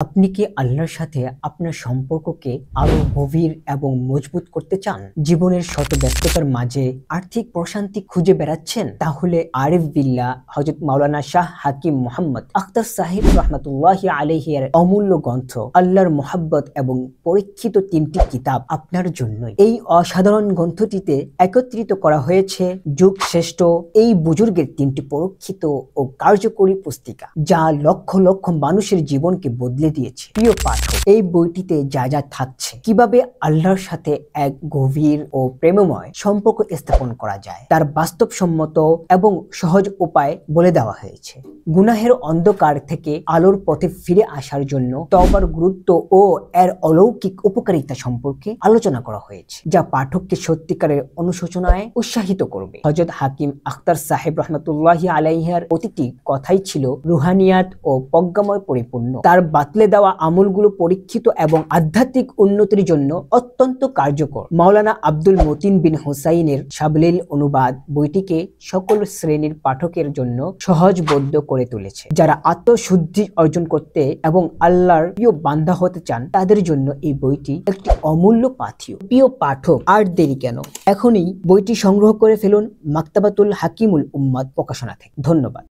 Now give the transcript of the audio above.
আপনি কি আল্লাহর সাথে আপনার সম্পর্ককে আরো গভীর এবং মজবুত করতে চান? জীবনের শত ব্যস্ততার মাঝে আর্থিক প্রশান্তি খুঁজে বেড়াচ্ছেন? তাহলে আরিফ বিল্লাহ হযরত মাওলানা শাহ হাকিম মোহাম্মদ আখতার সাহেব রহমাতুল্লাহি আলাইহি এর অমূল্য গ্রন্থ আল্লাহর মোহাব্বত এবং পরীক্ষিত 3টি কিতাব আপনার জন্যই। এই অসাধারণ গ্রন্থটিতে একত্রিত করা হয়েছে যুগ শ্রেষ্ঠ এই বুজুর্গের 3টি পরীক্ষিত ও কার্যকরী পুস্তিকা, যা লক্ষ লক্ষ মানুষের জীবনকে বদলে দিয়েছে। প্রিয় পাঠক, এই বইটিতে যা যা থাকছে, কিভাবে আল্লাহর সাথে এক গভীর ও প্রেমময় সম্পর্ক স্থাপন করা যায়, তার বাস্তবসম্মত এবং সহজ উপায় বলে দেওয়া হয়েছে। গুনাহের অন্ধকার থেকে আলোর পথে ফিরে আসার জন্য তওবার গুরুত্ব ও এর অলৌকিক উপকারিতা সম্পর্কে আলোচনা করা হয়েছে, যা পাঠককে সত্যিকারের অনুশোচনায় উৎসাহিত করবে। হযরত হাকিম আখতার সাহেব রহমাতুল্লাহি আলাইহির প্রতিটি কথাই ছিল রুহানিয়াত ও প্রজ্ঞাময় পরিপূর্ণ। তার বাতলে দেওয়া আমলগুলো পরীক্ষিত এবং আধ্যাত্মিক উন্নতির জন্য অত্যন্ত কার্যকর। মাওলানা আব্দুল মতিন বিন হুসাইনের সাবলীল অনুবাদ বইটিকে সকল শ্রেণীর পাঠকের জন্য সহজবোধ্য করে তুলেছে। যারা আত্মশুদ্ধি অর্জন করতে এবং আল্লাহর প্রিয় বান্দা হতে চান, তাদের জন্য এই বইটি একটি অমূল্য পাথেয়। প্রিয় পাঠক, আর দেরি কেন? এখনই বইটি সংগ্রহ করে ফেলুন মাকতাবাতুল হাকিমুল উম্মাত প্রকাশনা থেকে। ধন্যবাদ।